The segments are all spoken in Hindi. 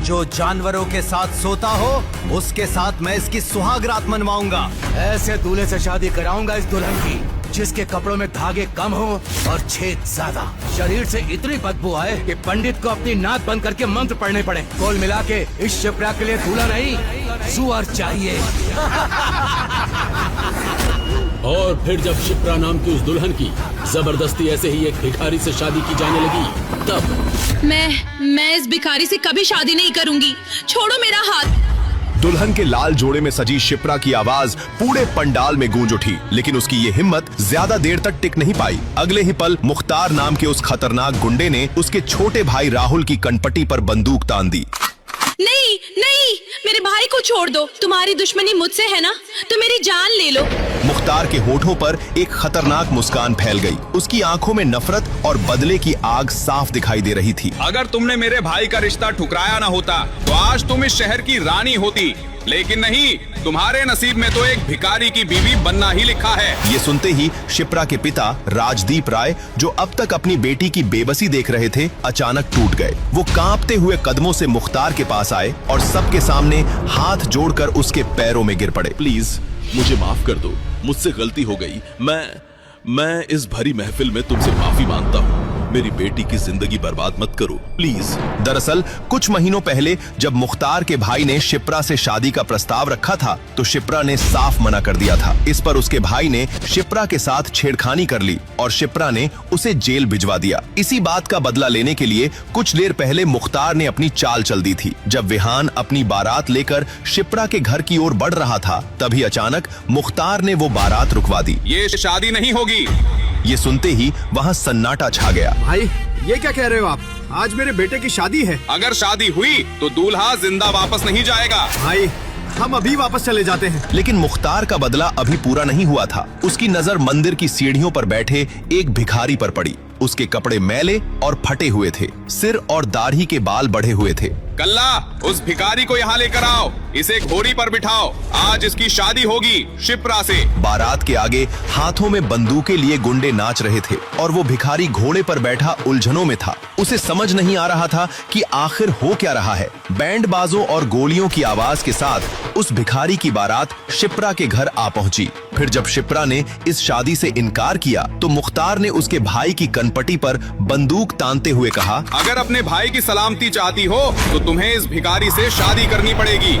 जो जानवरों के साथ सोता हो उसके साथ मैं इसकी सुहाग रात मनवाऊंगा। ऐसे दूल्हे से शादी कराऊंगा इस दुल्हन की जिसके कपड़ों में धागे कम हो और छेद ज्यादा, शरीर से इतनी बदबू आए कि पंडित को अपनी नाक बंद करके मंत्र पढ़ने पड़े। कुल मिला के इस शिप्रा के लिए दूल्हा नहीं सुअर चाहिए। और फिर जब शिप्रा नाम की उस दुल्हन की जबरदस्ती ऐसे ही एक भिखारी से शादी की जाने लगी, तब मैं इस भिखारी से कभी शादी नहीं करूंगी। छोड़ो मेरा हाथ। दुल्हन के लाल जोड़े में सजी शिप्रा की आवाज पूरे पंडाल में गूंज उठी, लेकिन उसकी ये हिम्मत ज्यादा देर तक टिक नहीं पाई। अगले ही पल मुख्तार नाम के उस खतरनाक गुंडे ने उसके छोटे भाई राहुल की कनपटी पर बंदूक तान दी। नहीं नहीं, मेरे भाई को छोड़ दो। तुम्हारी दुश्मनी मुझसे है ना, तो मेरी जान ले लो। मुख्तार के होठों पर एक खतरनाक मुस्कान फैल गई। उसकी आंखों में नफरत और बदले की आग साफ दिखाई दे रही थी। अगर तुमने मेरे भाई का रिश्ता ठुकराया ना होता तो आज तुम इस शहर की रानी होती, लेकिन नहीं, तुम्हारे नसीब में तो एक भिखारी की बीवी बनना ही लिखा है। ये सुनते ही शिप्रा के पिता राजदीप राय, जो अब तक अपनी बेटी की बेबसी देख रहे थे, अचानक टूट गए। वो कांपते हुए कदमों से मुख्तार के पास आए और सबके सामने हाथ जोड़कर उसके पैरों में गिर पड़े। प्लीज मुझे माफ कर दो, मुझसे गलती हो गई। मैं इस भरी महफिल में तुमसे माफी मांगता हूँ। मेरी बेटी की जिंदगी बर्बाद मत करो प्लीज। दरअसल कुछ महीनों पहले जब मुख्तार के भाई ने शिप्रा से शादी का प्रस्ताव रखा था तो शिप्रा ने साफ मना कर दिया था। इस पर उसके भाई ने शिप्रा के साथ छेड़खानी कर ली और शिप्रा ने उसे जेल भिजवा दिया। इसी बात का बदला लेने के लिए कुछ देर पहले मुख्तार ने अपनी चाल चल दी थी। जब विहान अपनी बारात लेकर शिप्रा के घर की ओर बढ़ रहा था, तभी अचानक मुख्तार ने वो बारात रुकवा दी। ये शादी नहीं होगी। ये सुनते ही वहाँ सन्नाटा छा गया। भाई ये क्या कह रहे हो आप? आज मेरे बेटे की शादी है। अगर शादी हुई तो दूल्हा जिंदा वापस नहीं जाएगा। भाई हम अभी वापस चले जाते हैं। लेकिन मुख्तार का बदला अभी पूरा नहीं हुआ था। उसकी नजर मंदिर की सीढ़ियों पर बैठे एक भिखारी पर पड़ी। उसके कपड़े मैले और फटे हुए थे, सिर और दाढ़ी के बाल बढ़े हुए थे। कल्ला, उस भिखारी को यहाँ लेकर आओ, इसे घोड़ी पर बिठाओ। आज इसकी शादी होगी शिप्रा से। बारात के आगे हाथों में बंदूकें लिए गुंडे नाच रहे थे और वो भिखारी घोड़े पर बैठा उलझनों में था। उसे समझ नहीं आ रहा था कि आखिर हो क्या रहा है। बैंड बाजों और गोलियों की आवाज के साथ उस भिखारी की बारात शिप्रा के घर आ पहुंची। फिर जब शिप्रा ने इस शादी से इनकार किया तो मुख्तार ने उसके भाई की कनपटी पर बंदूक तानते हुए कहा, अगर अपने भाई की सलामती चाहती हो तो तुम्हें इस भिखारी से शादी करनी पड़ेगी।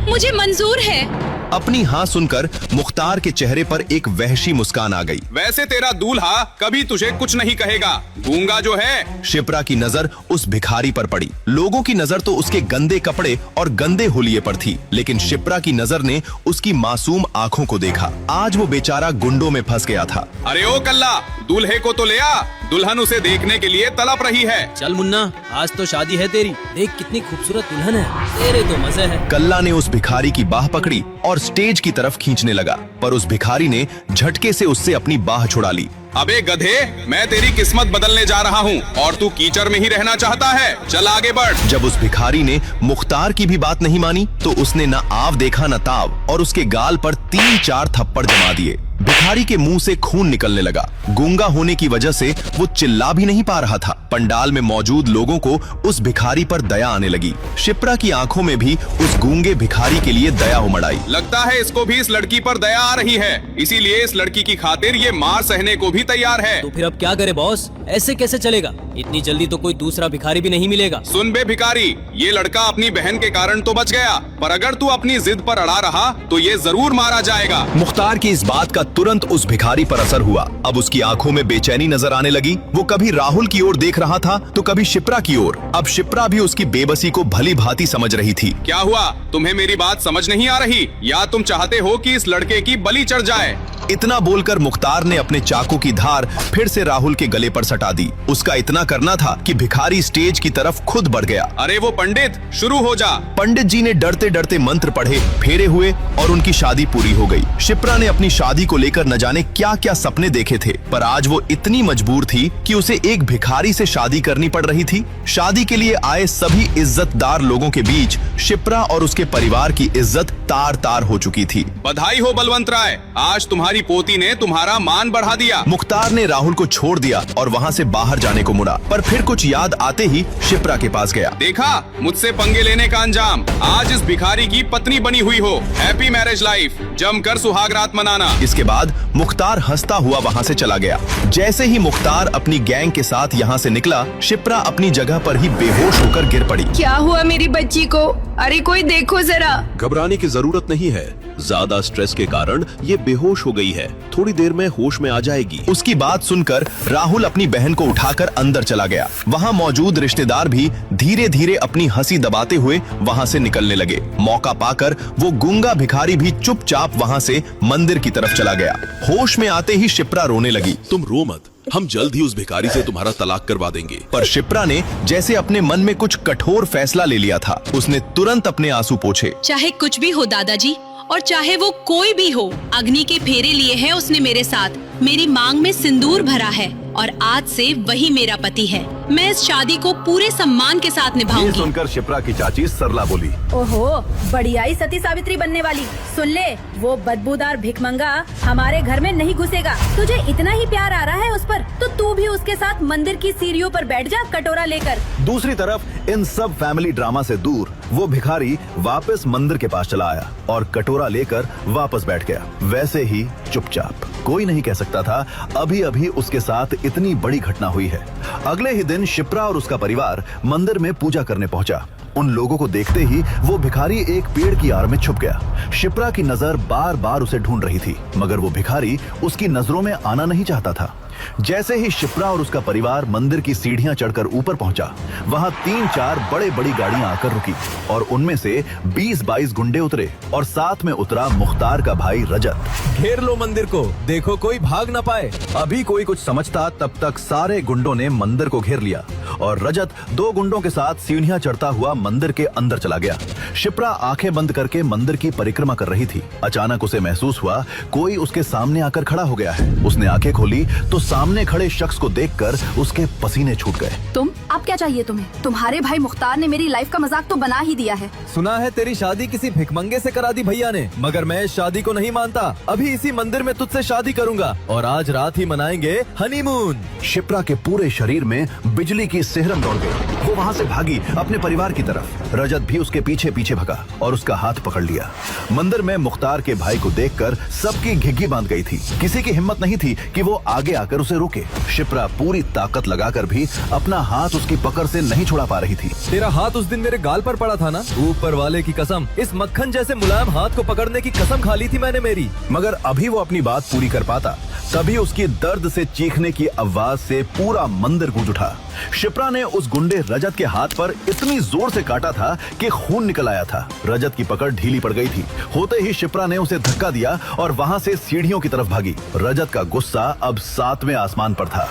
मुझे मंजूर है। अपनी हाँ सुनकर मुख्तार के चेहरे पर एक वहशी मुस्कान आ गई। वैसे तेरा दूल्हा कभी तुझे कुछ नहीं कहेगा, गूंगा जो है। शिप्रा की नजर उस भिखारी पर पड़ी। लोगों की नजर तो उसके गंदे कपड़े और गंदे हुलिये पर थी, लेकिन शिप्रा की नजर ने उसकी मासूम आंखों को देखा। आज वो बेचारा गुंडों में फंस गया था। अरे ओ कल्ला, दूल्हे को तो ले आ, दुल्हन उसे देखने के लिए तड़प रही है। चल मुन्ना, आज तो शादी है तेरी। देख कितनी खूबसूरत दुल्हन है, तेरे तो मजे है। कल्ला ने उस भिखारी की बाह पकड़ी और स्टेज की तरफ खींचने लगा, पर उस भिखारी ने झटके से उससे अपनी बाह छुड़ा ली। अबे गधे, मैं तेरी किस्मत बदलने जा रहा हूँ और तू कीचड़ में ही रहना चाहता है। चल आगे बढ़। जब उस भिखारी ने मुख्तार की भी बात नहीं मानी तो उसने न आव देखा न ताव और उसके गाल पर 3-4 थप्पड़ जमा दिए। भिखारी के मुंह से खून निकलने लगा। गूंगा होने की वजह से वो चिल्ला भी नहीं पा रहा था। पंडाल में मौजूद लोगों को उस भिखारी पर दया आने लगी। शिप्रा की आंखों में भी उस गूंगे भिखारी के लिए दया उमड़ आई। लगता है इसको भी इस लड़की पर दया आ रही है, इसीलिए इस लड़की की खातिर ये मार सहने को भी तैयार है। तो फिर अब क्या करे बॉस? ऐसे कैसे चलेगा? इतनी जल्दी तो कोई दूसरा भिखारी भी नहीं मिलेगा। सुन बे भिखारी, ये लड़का अपनी बहन के कारण तो बच गया, पर अगर तू अपनी जिद पर अड़ा रहा तो ये जरूर मारा जाएगा। मुख्तार की इस बात का तुरंत उस भिखारी पर असर हुआ। अब उसकी आंखों में बेचैनी नजर आने लगी। वो कभी राहुल की ओर देख रहा था तो कभी शिप्रा की ओर। अब शिप्रा भी उसकी बेबसी को भली भांति समझ रही थी। क्या हुआ, तुम्हें मेरी बात समझ नहीं आ रही, या तुम चाहते हो कि इस लड़के की बलि चढ़ जाए? इतना बोलकर मुख्तार ने अपने चाकू की धार फिर से राहुल के गले पर सटा दी। उसका इतना करना था कि भिखारी स्टेज की तरफ खुद बढ़ गया। अरे वो पंडित, शुरू हो जा। पंडित जी ने डरते डरते मंत्र पढ़े, फेरे हुए और उनकी शादी पूरी हो गई। शिप्रा ने अपनी शादी को लेकर न जाने क्या क्या सपने देखे थे, पर आज वो इतनी मजबूर थी कि उसे एक भिखारी से शादी करनी पड़ रही थी। शादी के लिए आए सभी इज्जतदार लोगों के बीच शिप्रा और उसके परिवार की इज्जत तार तार हो चुकी थी। बधाई हो बलवंत राय, आज तुम्हारी मेरी पोती ने तुम्हारा मान बढ़ा दिया। मुख्तार ने राहुल को छोड़ दिया और वहाँ से बाहर जाने को मुड़ा, पर फिर कुछ याद आते ही शिप्रा के पास गया। देखा मुझसे पंगे लेने का अंजाम। आज इस भिखारी की पत्नी बनी हुई हो। हैप्पी मैरिज लाइफ, जमकर सुहाग रात मनाना। इसके बाद मुख्तार हंसता हुआ वहाँ से चला गया। जैसे ही मुख्तार अपनी गैंग के साथ यहाँ से निकला, शिप्रा अपनी जगह पर ही बेहोश होकर गिर पड़ी। क्या हुआ मेरी बच्ची को? अरे कोई देखो जरा। घबराने की जरूरत नहीं है, ज्यादा स्ट्रेस के कारण ये बेहोश हो गई है, थोड़ी देर में होश में आ जाएगी। उसकी बात सुनकर राहुल अपनी बहन को उठाकर अंदर चला गया। वहाँ मौजूद रिश्तेदार भी धीरे धीरे अपनी हंसी दबाते हुए वहाँ से निकलने लगे। मौका पाकर वो गूंगा भिखारी भी चुपचाप वहाँ से मंदिर की तरफ चला गया। होश में आते ही शिप्रा रोने लगी। तुम रो मत, हम जल्द ही उस भिखारी से तुम्हारा तलाक करवा देंगे। पर शिप्रा ने जैसे अपने मन में कुछ कठोर फैसला ले लिया था। उसने तुरंत अपने आंसू पोंछे। चाहे कुछ भी हो दादाजी, और चाहे वो कोई भी हो, अग्नि के फेरे लिए हैं उसने मेरे साथ। मेरी मांग में सिंदूर भरा है और आज से वही मेरा पति है। मैं इस शादी को पूरे सम्मान के साथ निभाऊंगी। सुनकर शिप्रा की चाची सरला बोली, ओहो, बढ़िया ही सती सावित्री बनने वाली। सुन ले, वो बदबूदार भिखमंगा हमारे घर में नहीं घुसेगा। तुझे इतना ही प्यार आ रहा है उस पर, तो तू भी उसके साथ मंदिर की सीढ़ियों पर बैठ जा, कटोरा लेकर। दूसरी तरफ इन सब फैमिली ड्रामा से दूर वो भिखारी वापस मंदिर के पास चला आया और कटोरा लेकर वापस बैठ गया, वैसे ही चुपचाप। कोई नहीं कह सकता था अभी अभी उसके साथ इतनी बड़ी घटना हुई है। अगले ही दिन शिप्रा और उसका परिवार मंदिर में पूजा करने पहुंचा। उन लोगों को देखते ही वो भिखारी एक पेड़ की आड़ में छुप गया। शिप्रा की नजर बार बार उसे ढूंढ रही थी, मगर वो भिखारी उसकी नजरों में आना नहीं चाहता था। जैसे ही शिप्रा और उसका परिवार मंदिर की सीढ़ियां चढ़कर ऊपर पहुंचा, वहां 3-4 बड़ी गाड़ियां आकर रुकी और उनमें से 20-22 गुंडे उतरे और साथ में उतरा मुख्तार का भाई रजत। घेर लो मंदिर को, देखो कोई भाग न पाए। अभी कोई कुछ समझता तब तक सारे गुंडों ने मंदिर को घेर लिया और रजत 2 गुंडों के साथ सीढ़ियां चढ़ता हुआ मंदिर के अंदर चला गया। शिप्रा आंखें बंद करके मंदिर की परिक्रमा कर रही थी। अचानक उसे महसूस हुआ कोई उसके सामने आकर खड़ा हो गया है। उसने आंखें खोली तो सामने खड़े शख्स को देखकर उसके पसीने छूट गए। तुम, अब क्या चाहिए तुम्हें? तुम्हारे भाई मुख्तार ने मेरी लाइफ का मजाक तो बना ही दिया है। सुना है तेरी शादी किसी भिखमंगे से करा दी भैया ने, मगर मैं इस शादी को नहीं मानता। अभी इसी मंदिर में तुझसे शादी करूंगा और आज रात ही मनाएंगे हनीमून। शिप्रा के पूरे शरीर में बिजली की सिहरन दौड़ गई। वो वहाँ से भागी अपने परिवार की तरफ। रजत भी उसके पीछे पीछे भगा और उसका हाथ पकड़ लिया। मंदिर में मुख्तार के भाई को देखकर सबकी घिघी बांध गई थी। किसी की हिम्मत नहीं थी कि वो आगे आकर उसे रोके। शिप्रा पूरी ताकत लगाकर भी अपना हाथ उसकी पकड़ से नहीं छुड़ा पा रही थी। तेरा हाथ उस दिन मेरे गाल पर पड़ा था ना, ऊपर वाले की कसम, इस मक्खन जैसे मुलायम हाथ को पकड़ने की कसम खा ली थी मैंने मेरी। मगर अभी वो अपनी बात पूरी कर पाता, तभी उसकी दर्द से चीखने की आवाज से पूरा मंदिर गूंज उठा। शिप्रा ने उस गुंडे रजत के हाथ पर इतनी जोर से काटा था कि खून निकल आया था। रजत की पकड़ ढीली पड़ गई थी। होते ही शिप्रा ने उसे धक्का दिया और वहाँ से सीढ़ियों की तरफ भागी। रजत का गुस्सा अब 7वें आसमान पर था।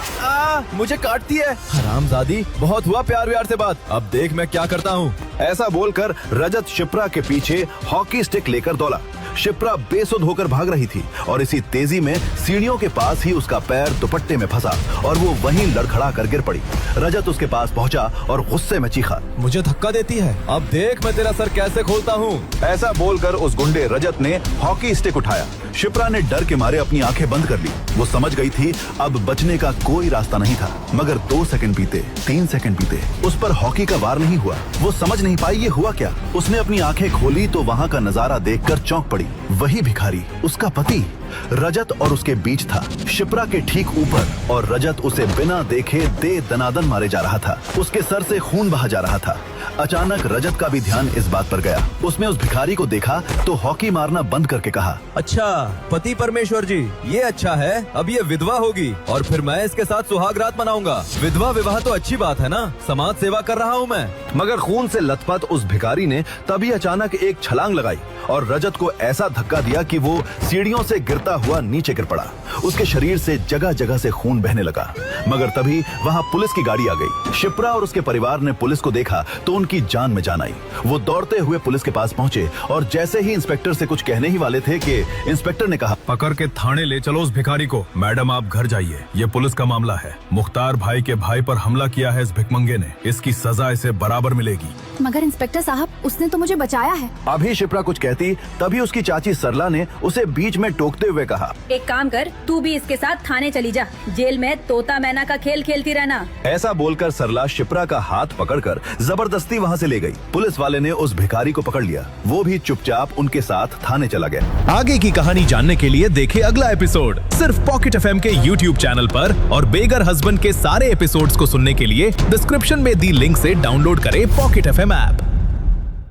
मुझे काटती है हरामजादी, बहुत हुआ प्यार व्यार से बात, अब देख मैं क्या करता हूँ। ऐसा बोलकर रजत शिप्रा के पीछे हॉकी स्टिक लेकर दौड़ा। शिप्रा बेसुध होकर भाग रही थी और इसी तेजी में सीढ़ियों के पास ही उसका पैर दुपट्टे में फंसा और वो वहीं लड़खड़ा कर गिर पड़ी। रजत उसके पास पहुंचा और गुस्से में चीखा, मुझे धक्का देती है, अब देख मैं तेरा सर कैसे खोलता हूँ। ऐसा बोलकर उस गुंडे रजत ने हॉकी स्टिक उठाया। शिप्रा ने डर के मारे अपनी आंखें बंद कर ली। वो समझ गई थी अब बचने का कोई रास्ता नहीं था। मगर 2 सेकंड बीते, 3 सेकंड बीते, उस पर हॉकी का वार नहीं हुआ। वो समझ नहीं पाई ये हुआ क्या। उसने अपनी आंखें खोली तो वहाँ का नजारा देखकर चौंक पड़ी। वही भिखारी, उसका पति रजत और उसके बीच था, शिप्रा के ठीक ऊपर, और रजत उसे बिना देखे दे दनादन मारे जा रहा था। उसके सर से खून बहा जा रहा था। अचानक रजत का भी ध्यान इस बात पर गया। उसने उस भिखारी को देखा तो हॉकी मारना बंद करके कहा, अच्छा पति परमेश्वर जी, ये अच्छा है, अब ये विधवा होगी और फिर मैं इसके साथ सुहाग रात मनाऊंगा। विधवा विवाह तो अच्छी बात है ना, समाज सेवा कर रहा हूँ मैं। मगर खून से लथपथ उस भिखारी ने तभी अचानक एक छलांग लगाई और रजत को ऐसा धक्का दिया कि वो सीढ़ियों से गिरता हुआ नीचे गिर पड़ा। उसके शरीर से जगह जगह से खून बहने लगा। मगर तभी वहाँ पुलिस की गाड़ी आ गई। शिप्रा और उसके परिवार ने पुलिस को देखा तो उनकी जान में जान आई। वो दौड़ते हुए पुलिस के पास पहुंचे और जैसे ही इंस्पेक्टर से कुछ कहने ही वाले थे कि इंस्पेक्टर ने कहा, पकड़ के थाने ले चलो उस भिखारी को। मैडम आप घर जाइए, ये पुलिस का मामला है। मुख्तार भाई के भाई पर हमला किया है इस भिखमंगे ने, इसकी सजा इसे बराबर बराबर मिलेगी। मगर इंस्पेक्टर साहब, उसने तो मुझे बचाया है। अभी शिप्रा कुछ कहती तभी उसकी चाची सरला ने उसे बीच में टोकते हुए कहा, एक काम कर, तू भी इसके साथ थाने चली जा। जेल में तोता मैना का खेल खेलती रहना। ऐसा बोलकर सरला शिप्रा का हाथ पकड़कर जबरदस्ती वहाँ से ले गई। पुलिस वाले ने उस भिखारी को पकड़ लिया। वो भी चुपचाप उनके साथ थाने चला गया। आगे की कहानी जानने के लिए देखें अगला एपिसोड सिर्फ पॉकेट एफएम के YouTube चैनल पर, और बेगर हस्बैंड के सारे एपिसोड्स को सुनने के लिए डिस्क्रिप्शन में दी लिंक से डाउनलोड करें पॉकेट एफएम ऐप।